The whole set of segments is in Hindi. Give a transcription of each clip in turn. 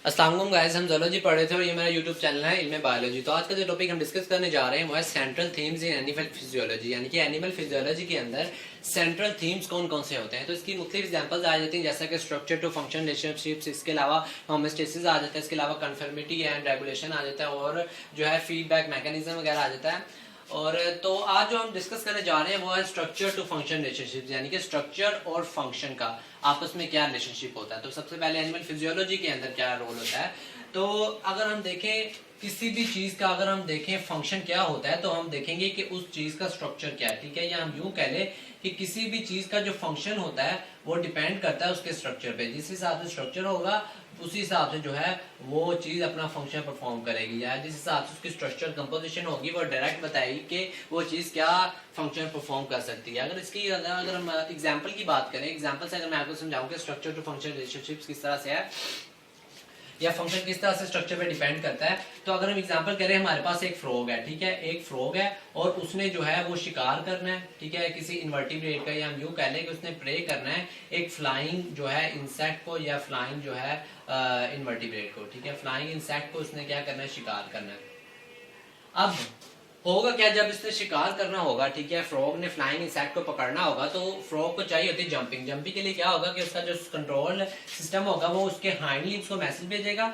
अस्सलाम वालेकुम गाइस, हम ज़ूलॉजी पढ़ रहे थे और ये मेरा यूट्यूब चैनल है इल्म बायोलॉजी। तो आज का जो टॉपिक हम डिस्कस करने जा रहे हैं वो है central themes in animal physiology, यानी कि एनिमल फिजियोलॉजी के अंदर सेंट्रल थीम्स कौन कौन से होते हैं। तो इसकी मुख्तलिफ एग्जांपल्स आ जाती हैं, जैसा कि स्ट्रक्चर टू फंक्शन रिलेशनशिप्स, इसके अलावा होमोस्टेसिस आ जाता है, इसके अलावा कन्फर्मिटी एंड रेगुलेशन आ जाता है, और जो है फीडबैक मैकेनिज्म वगैरह आ जाता है। और तो आज जो हम डिस्कस करने जा रहे हैं वो है स्ट्रक्चर टू फंक्शन रिलेशनशिप, यानी कि स्ट्रक्चर और फंक्शन का आपस में क्या रिलेशनशिप होता है। तो सबसे पहले एनिमल फिजियोलॉजी के अंदर क्या रोल होता है। तो अगर हम देखें किसी भी चीज का, अगर हम देखें फंक्शन क्या होता है, तो हम देखेंगे कि उस चीज का स्ट्रक्चर क्या है। ठीक है, या हम यूं कह लें कि किसी भी चीज का जो फंक्शन होता है वो डिपेंड करता है उसके स्ट्रक्चर पे। जिस हिसाब से स्ट्रक्चर होगा उसी हिसाब से जो है वो चीज अपना फंक्शन परफॉर्म करेगी, या जिस हिसाब से उसकी स्ट्रक्चर कंपोजिशन होगी वो डायरेक्ट बताएगी कि वो चीज क्या फंक्शन परफॉर्म कर सकती है। अगर हम एग्जांपल की बात करें, एग्जांपल से अगर मैं आपको समझाऊं कि स्ट्रक्चर टू फंक्शन रिलेशनशिप्स किस तरह से है या फंक्शन किस तरह से स्ट्रक्चर पे डिपेंड करता है, तो अगर हम एग्जांपल करें, हमारे पास एक फ्रॉग है। ठीक है, एक फ्रॉग है और उसने जो है वो शिकार करना है। ठीक है, किसी इन्वर्टिब्रेट का, या हम यूं कह लें कि उसने प्रे करना है एक फ्लाइंग जो है इंसेक्ट को, या फ्लाइंग जो है इन्वर्टिब्रेट को। ठीक है, फ्लाइंग इंसेक्ट को उसने क्या करना है, शिकार करना है। अब होगा क्या, जब इसने शिकार करना होगा, ठीक है, फ्रॉग ने फ्लाइंग इंसेक्ट को पकड़ना होगा, तो फ्रॉग को चाहिए होती है जंपिंग। जंपिंग के लिए क्या होगा कि उसका जो कंट्रोल सिस्टम होगा वो उसके हाइंड लिम्स को मैसेज भेजेगा।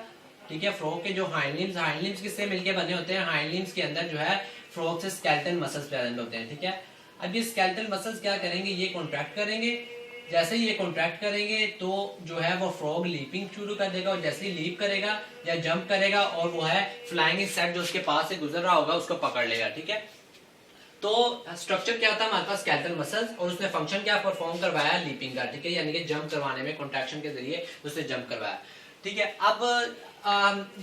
ठीक है, फ्रॉग के जो हाइंड लिम्स किससे मिलके बने होते हैं, हाइंड लिम्स के अंदर जो है फ्रॉग से स्केलेटल मसल्स प्रेजेंट होते हैं। ठीक है, अब ये स्केलेटल मसल्स क्या करेंगे, ये कॉन्ट्रैक्ट करेंगे। जैसे ही ये कॉन्ट्रैक्ट करेंगे तो जो है वो फ्रॉग लीपिंग शुरू कर देगा, और जैसे ही लीप करेगा या जंप करेगा और वो है फ्लाइंग इंसेक्ट जो उसके पास से गुजर रहा होगा उसको पकड़ लेगा। ठीक है, तो स्ट्रक्चर क्या होता है हमारे पास, स्केलेटल मसल्स, और उसने फंक्शन क्या परफॉर्म करवाया, लीपिंग का। ठीक है, यानी कि जंप करवाने में कॉन्ट्रैक्शन के जरिए उसने जंप करवाया। ठीक है, अब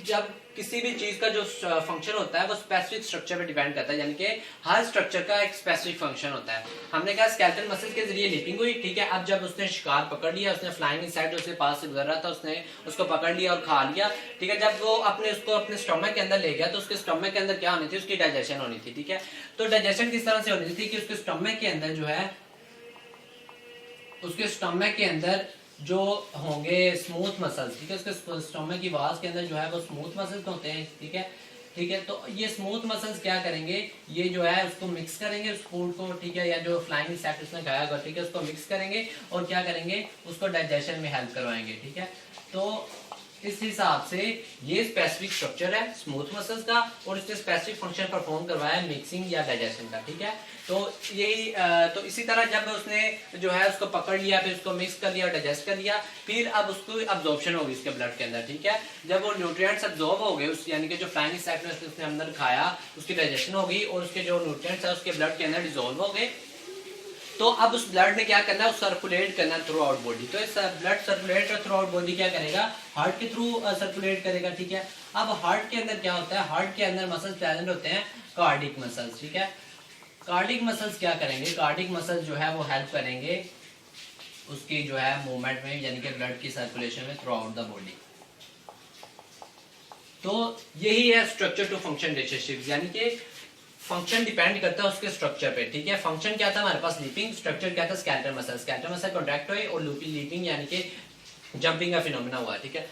जब किसी भी चीज का जो फंक्शन होता है वो स्पेसिफिक स्ट्रक्चर पे डिपेंड करता है, यानी कि हर स्ट्रक्चर का एक स्पेसिफिक फंक्शन होता है। हमने कहा स्केलेटल मसल के जरिए लिपिंग हुई। ठीक है, अब जब उसने शिकार पकड़ लिया, उसने फ्लाइंग इंसेक्ट उसके पास से गुजर रहा था, उसने उसको पकड़ लिया और खा लिया। ठीक है, जब वो उसको अपने स्टमक के अंदर ले गया, तो उसके स्टमक के अंदर क्या होनी थी, उसकी डाइजेशन होनी थी। ठीक है, तो डाइजेशन किस तरह से होनी थी कि उसके स्टमक के अंदर जो है, उसके स्टमक के अंदर जो होंगे स्मूथ मसल्स। ठीक है, उसके स्टमक की वाल्स के अंदर जो है वो स्मूथ मसल्स होते हैं। ठीक है, ठीक है, तो ये स्मूथ मसल्स क्या करेंगे, ये जो है उसको मिक्स करेंगे उस फूड को। ठीक है, या जो फ्लाइंग इंसेक्ट उसने खाया होगा, ठीक है, उसको मिक्स करेंगे और क्या करेंगे, उसको डाइजेशन में हेल्प करवाएंगे। ठीक है, तो इस हिसाब से ये स्पेसिफिक स्ट्रक्चर है स्मूथ मसल्स का, और इसने स्पेसिफिक फंक्शन परफॉर्म करवाया है मिक्सिंग या डाइजेशन का। ठीक है, तो यही तो इसी तरह जब उसने जो है उसको पकड़ लिया, फिर उसको मिक्स कर लिया, डाइजेस्ट कर लिया, फिर अब उसको अब्जॉर्प्शन होगी उसके ब्लड के अंदर। ठीक है, जब वो न्यूट्रिएंट्स अब्जॉर्ब हो गए, उस यानी कि जो फ्लाइंग इंसेक्ट ने उसने अंदर खाया, उसकी डाइजेशन हो गई और उसके जो न्यूट्रिएंट्स है उसके ब्लड के अंदर डिसॉल्व हो गए, तो अब उस ब्लड ने क्या करना है, सर्कुलेट करना थ्रू आउट बॉडी। तो इस blood circulate through out body क्या करेगा, हार्ट के थ्रू सर्कुलेट करेगा। ठीक है, अब हार्ट के अंदर क्या होता है, हार्ट के अंदर मसल्स प्रेजेंट होते हैं, कार्डिक मसल्स। ठीक है, कार्डिक मसल्स क्या करेंगे, कार्डिक मसल्स जो है वो हेल्प करेंगे उसकी जो है मूवमेंट में, यानी कि ब्लड की सर्कुलेशन में थ्रू आउट द बॉडी। तो यही है स्ट्रक्चर टू फंक्शन रिलेशनशिप, यानी कि फंक्शन डिपेंड करता है उसके स्ट्रक्चर पे। ठीक है, फंक्शन क्या था हमारे पास, लीपिंग, स्ट्रक्चर क्या था, skeletal muscle. Skeletal muscle contract हुए और लीपिंग यानी कि जंपिंग का फिनोमेना हुआ। ठीक है,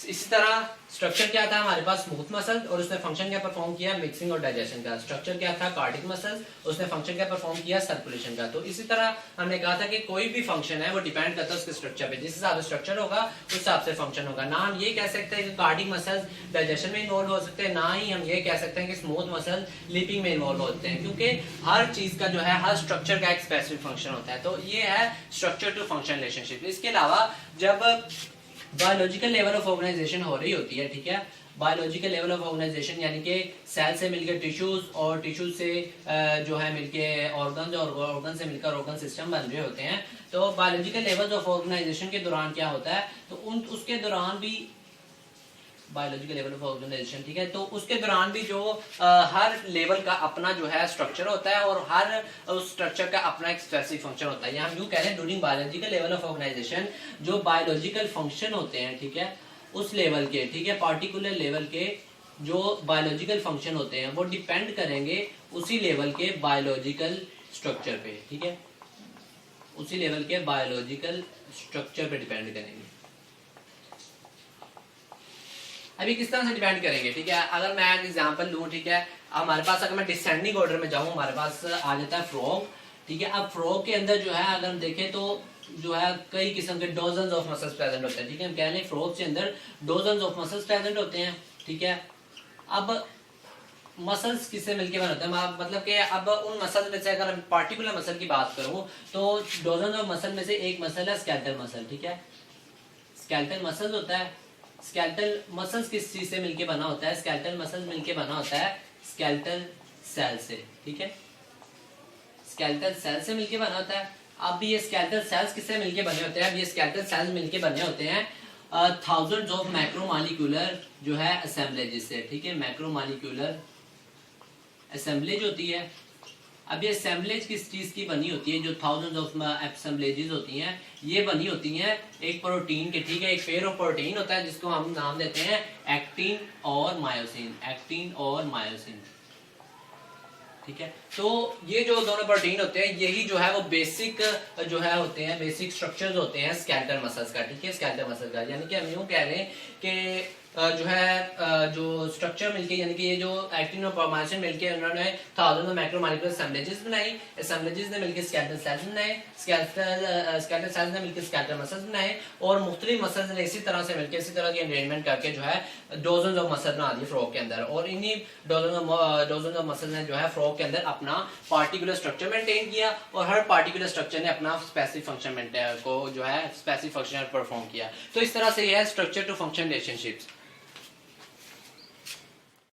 इसी तरह स्ट्रक्चर क्या था हमारे पास, स्मूथ मसल, और उसने फंक्शन क्या परफॉर्म किया, मिक्सिंग और डाइजेशन का। स्ट्रक्चर क्या था, कार्डिक मसल, उसने फंक्शन क्या परफॉर्म किया, सर्कुलेशन का। तो इसी तरह हमने कहा था कि कोई भी फंक्शन है वो डिपेंड करता है उसके स्ट्रक्चर पे। जिस हिसाब से स्ट्रक्चर होगा उस हिसाब से फंक्शन होगा। ना हम ये कह सकते हैं कि कार्डिक मसल्स डाइजेशन में इन्वॉल्व हो सकते हैं, ना ही हम ये कह सकते हैं कि स्मूथ मसल लीपिंग में इन्वॉल्व होते हैं, क्योंकि हर चीज का जो है, हर स्ट्रक्चर का एक स्पेसिफिक फंक्शन होता है। तो ये है स्ट्रक्चर टू फंक्शन रिलेशनशिप। इसके अलावा जब बायोलॉजिकल लेवल ऑफ ऑर्गेनाइजेशन हो रही होती है, ठीक है, बायोलॉजिकल लेवल ऑफ ऑर्गेनाइजेशन यानी कि सेल से मिलकर टिश्यूज, और टिश्यूज से जो है मिलके ऑर्गन, और ऑर्गन से मिलकर ऑर्गन सिस्टम बन रहे होते हैं। तो बायोलॉजिकल लेवल्स ऑफ ऑर्गेनाइजेशन के दौरान क्या होता है, तो उसके दौरान भी बायोलॉजिकल लेवल ऑफ ऑर्गेनाइजेशन, ठीक है, तो उसके दौरान भी जो हर लेवल का अपना जो है स्ट्रक्चर होता है, और हर उस स्ट्रक्चर का अपना एक स्पेसिफिक फंक्शन होता है। या हम यूं कह रहे हैं, during biological level of organisation जो बायोलॉजिकल फंक्शन होते हैं, ठीक है, उस लेवल के, ठीक है, पार्टिकुलर लेवल के जो बायोलॉजिकल फंक्शन होते हैं वो डिपेंड करेंगे उसी लेवल के बायोलॉजिकल स्ट्रक्चर पे। ठीक है, उसी लेवल के बायोलॉजिकल स्ट्रक्चर पे डिपेंड करेंगे। अभी किस तरह से डिपेंड करेंगे, ठीक है। अगर मैं एग्जांपल लूँ, ठीक है, हमारे पास अगर मैं डिसेंडिंग ऑर्डर में जाऊँ, हमारे पास आ जाता है फ्रॉग, ठीक है। अब फ्रॉग के अंदर जो है अगर हम देखें तो जो है कई किस्म के डोजन्स ऑफ मसल्स प्रेजेंट होते हैं, ठीक है। हम कह लें फ्रॉग के अंदर डोजन्स ऑफ मसल्स प्रेजेंट होते हैं, ठीक है। अब मसल्स किससे मिलके बने होते हैं, मतलब कि अब उन मसल में से अगर हम पार्टिकुलर मसल की बात करूं तो डोजन ऑफ मसल में से एक मसल है स्केलेटल मसल, ठीक है। स्केलेटल मसल होता है, स्केलेटल मसल्स किस चीज से मिलके बना होता है, स्केलेटल मसल्स मिलके बना होता है स्केलेटल सेल से, ठीक है। स्केलेटल सेल से मिलके बना होता है। अब ये स्केलेटल सेल्स किससे मिलके बने होते हैं, अब ये स्केलेटल सेल्स मिलके बने होते हैं थाउजेंड्स ऑफ मैक्रोमोलिक्यूलर जो है असेंबलेजेस से, ठीक है। मैक्रोमोलिक्यूलर असेंबलेज होती है। अब ये असेंबलेज किस चीज की बनी होती है, जो थाउजेंड्स ऑफ असेंबलेजेस होती हैं, ये बनी होती हैं एक प्रोटीन के, ठीक है। एक पेयर ऑफ प्रोटीन होता है जिसको हम नाम देते हैं एक्टिन और मायोसिन, एक्टिन और मायोसिन, ठीक है। तो ये जो दोनों प्रोटीन होते हैं यही जो है वो बेसिक जो है होते हैं, बेसिक स्ट्रक्चर्स होते हैं स्केलेटल मसल्स का, ठीक है। स्केलेटल मसल का यानी कि हम यूं कह रहे हैं कि जो है जो स्ट्रक्चर मिलके यानी कि ये जो एक्टिन और मायोसिन मिलके उन्होंने थाउजेंड मैक्रोमोलिक्यूलर असेंबलेजेस बनाई, असेंबलेजेस ने मिलके स्केलेटल सेल्स बनाए, स्केलेटल सेल्स ने मिलके स्केलेटल मसल्स बनाए, और मुख्तलिफ मसल्स ने इसी तरह से मिलके इसी तरह की अरेंजमेंट करके जो है डोजन्स ऑफ मसल बना दिए फ्रॉग के अंदर। और इन्हीं डोजन्स ऑफ मसल्स ने जो है फ्रॉग के अंदर अपना पार्टिकुलर स्ट्रक्चर मेंटेन किया, और हर पार्टिकुलर स्ट्रक्चर ने अपना स्पेसिफिक फंक्शन को जो है स्पेसिफिक फंक्शन परफॉर्म किया। तो इस तरह से यह है स्ट्रक्चर टू फंक्शन रिलेशनशिप्स।